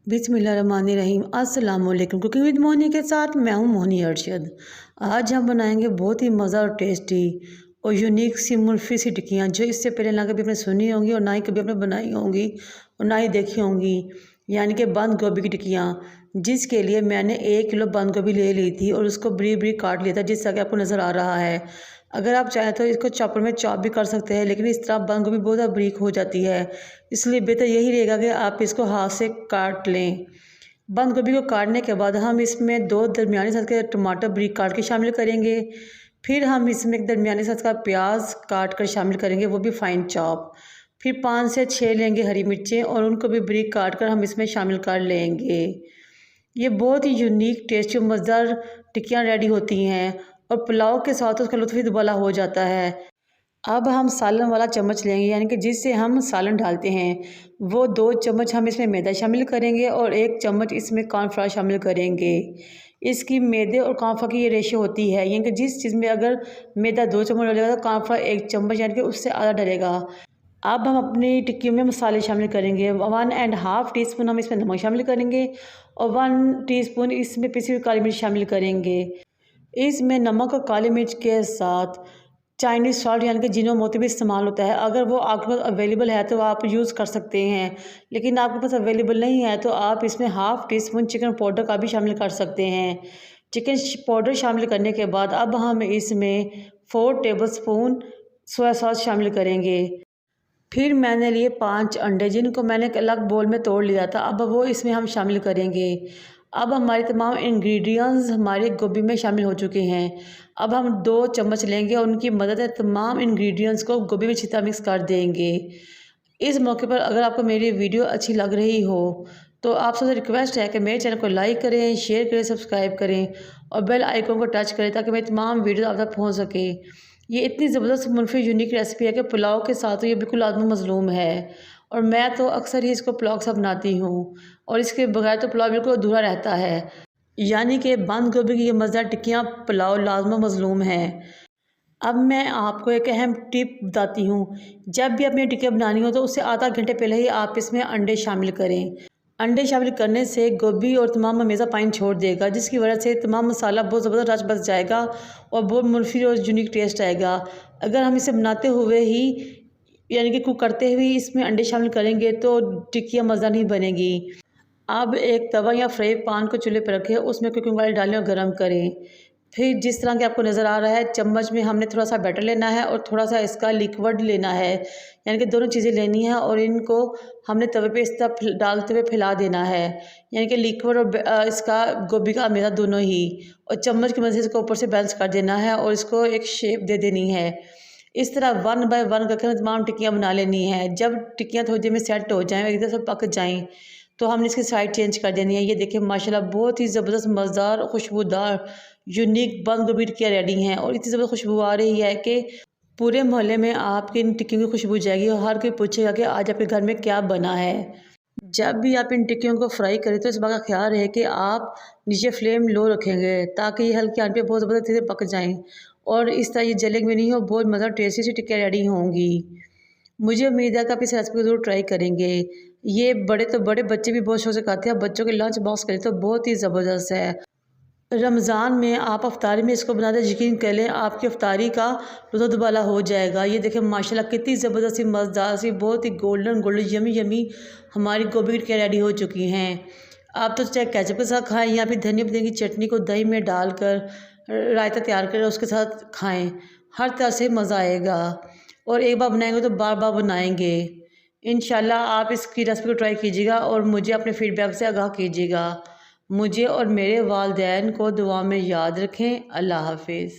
बिस्मिल्लाहिर्रहमानिर्रहीम। अस्सलाम वालेकुम। कुकिंग विद मोनी के साथ मैं हूं मोनी अरशद। आज हम बनाएंगे बहुत ही मज़ा और टेस्टी और यूनिक सी मुल्फी सी टिक्कियाँ, जो इससे पहले ना कभी आपने सुनी होंगी और ना ही कभी आपने बनाई होंगी और ना ही देखी होंगी, यानी कि बंद गोभी की टिक्कियाँ। जिसके लिए मैंने 1 किलो बंद गोभी ले ली थी और उसको बारीक बारीक काट लिया था, जिस तरह कि आपको नज़र आ रहा है। अगर आप चाहें तो इसको चॉपर में चॉप भी कर सकते हैं, लेकिन इस तरह बंद गोभी बहुत ज़्यादा बारीक हो जाती है, इसलिए बेहतर यही रहेगा कि आप इसको हाथ से काट लें। बंद गोभी को काटने के बाद हम इसमें 2 दरमियानी साइज़ के टमाटर बारीक काट के शामिल करेंगे। फिर हम इसमें एक दरमियानी साइज़ का प्याज काट कर शामिल करेंगे, वो भी फाइन चॉप। फिर 5 से 6 लेंगे हरी मिर्चें और उनको भी बारीक काट कर हम इसमें शामिल कर लेंगे। ये बहुत ही यूनिक टेस्टी और मज़ेदार टिक्कियाँ रेडी होती हैं और पुलाव के साथ उसका लुत्फ़ ही दुबाला हो जाता है। अब हम सालन वाला चम्मच लेंगे, यानी कि जिससे हम सालन डालते हैं, वो 2 चम्मच हम इसमें मैदा शामिल करेंगे और 1 चम्मच इसमें कॉर्नफ्लावर शामिल करेंगे। इसकी मैदे और कॉर्नफ्लावर की ये रेशियो होती है, यानी कि जिस चीज़ में अगर मैदा 2 चम्मच डलेगा तो कॉर्नफ्लावर 1 चम्मच, यानी कि उससे आधा डलेगा। अब हम अपनी टिक्की में मसाले शामिल करेंगे। 1.5 टीस्पून हम इसमें नमक शामिल करेंगे और 1 टीस्पून इसमें पिसी हुई काली मिर्च शामिल करेंगे। इसमें नमक और काली मिर्च के साथ चाइनीज़ सॉल्ट यानी कि जीनो मोती भी इस्तेमाल होता है। अगर वो आपके पास अवेलेबल है तो आप यूज़ कर सकते हैं, लेकिन आपके पास अवेलेबल नहीं है तो आप इसमें हाफ़ टीस्पून चिकन पाउडर का भी शामिल कर सकते हैं। चिकन पाउडर शामिल करने के बाद अब हम इसमें 4 टेबलस्पून सोया सॉस शामिल करेंगे। फिर मैंने लिए 5 अंडे, जिनको मैंने एक अलग बोल में तोड़ लिया था, अब वो इसमें हम शामिल करेंगे। अब हमारे तमाम इंग्रेडिएंट्स हमारे गोभी में शामिल हो चुके हैं। अब हम 2 चम्मच लेंगे और उनकी मदद से तमाम इंग्रेडिएंट्स को गोभी में अच्छी तरह मिक्स कर देंगे। इस मौके पर अगर आपको मेरी वीडियो अच्छी लग रही हो तो आप सबसे रिक्वेस्ट है कि मेरे चैनल को लाइक करें, शेयर करें, सब्सक्राइब करें और बेल आइकन को टच करें, ताकि मेरी तमाम वीडियो आप तक पहुँच सके। ये इतनी ज़बरदस्त मुल्फी यूनिक रेसिपी है कि पुलाव के साथ तो ये बिल्कुल आज़मा मज़लूम है, और मैं तो अक्सर ही इसको पुलाव के साथ बनाती हूँ और इसके बगैर तो पुलाव बिल्कुल अधूरा रहता है। यानी कि बंद गोभी की ये मज़ेदार टिक्कियाँ पुलाव लाज़मा मज़लूम है। अब मैं आपको एक अहम टिप बताती हूँ। जब भी अपनी टिक्कियाँ बनानी हो तो उससे आधा घंटे पहले ही आप इसमें अंडे शामिल करें। अंडे शामिल करने से गोभी और तमाम मज़ा पानी छोड़ देगा, जिसकी वजह से तमाम मसाला बहुत ज़बरदस्त रच बस जाएगा और बहुत मुल्फी और यूनिक टेस्ट आएगा। अगर हम इसे बनाते हुए ही, यानी कि कुक करते हुए इसमें अंडे शामिल करेंगे तो टिक्कियाँ मज़ा नहीं बनेगी। अब एक तवा या फ्राई पैन को चूल्हे पर रखें, उसमें कुकिंग ऑयल डालें और गरम करें। फिर जिस तरह कि आपको नज़र आ रहा है, चम्मच में हमने थोड़ा सा बैटर लेना है और थोड़ा सा इसका लिक्विड लेना है, यानी कि दोनों चीज़ें लेनी है और इनको हमने तवे पे इस तरह डालते हुए फैला देना है, यानी कि लिक्विड और इसका गोभी का मेदा दोनों ही, और चम्मच की मदद से इसको ऊपर से बैलेंस कर देना है और इसको एक शेप दे देनी है। इस तरह 1 बाय 1 करके तमाम टिक्कियाँ बना लेनी है। जब टिक्कियाँ थोड़ी देर में सेट हो जाएँ, एक तरह से पक जाएँ, तो हमने इसकी साइड चेंज कर देनी है। ये देखिए माशाल्लाह बहुत ही ज़बरदस्त मज़ेदार खुशबूदार यूनिक बंद गोभी टिक्कियाँ रेडी हैं और इतनी ज़बरदस्त खुशबू आ रही है कि पूरे मोहल्ले में आपकी इन टिक्कियों की खुशबू जाएगी और हर कोई पूछेगा कि आज आपके घर में क्या बना है। जब भी आप इन टिक्कियों को फ्राई करें तो इस बात का ख्याल रहे कि आप नीचे फ्लेम लो रखेंगे, ताकि ये हल्की आंच पे बहुत ज़बरदस्त चीज़ें पक जाएँ और इस तरह ये जलेंगी भी नहीं और बहुत मज़ेदार टेस्टी सी टिक्कियाँ रेडी होंगी। मुझे उम्मीद है कि आप इस रेसिपी को ज़रूर ट्राई करेंगे। ये बड़े तो बड़े, बच्चे भी बहुत शौक से खाते हैं। बच्चों के लंच बॉक्स के लिए तो बहुत ही ज़बरदस्त है। रमज़ान में आप अफ्तारी में इसको बना दें, यकीन कर लें आपकी अफ्तारी का लुत्फ़ दुबाला हो जाएगा। ये देखें माशाल्लाह कितनी ज़बरदस्त सी मज़ेदार सी बहुत ही गोल्डन गोल्डन यमी यमी हमारी गोभी की टिक्कियाँ रेडी हो चुकी हैं। आप तो चाहे केचप के साथ खाएँ या फिर धनिया पुदीने की चटनी को दही में डालकर रायता तैयार करें उसके साथ खाएँ, हर तरह से मज़ा आएगा और एक बार बनाएंगे तो बार बार बनाएंगे। इंशाल्लाह आप इसकी रेसिपी को ट्राई कीजिएगा और मुझे अपने फीडबैक से आगाह कीजिएगा। मुझे और मेरे वालिदैन को दुआ में याद रखें। अल्लाह हाफ़िज़।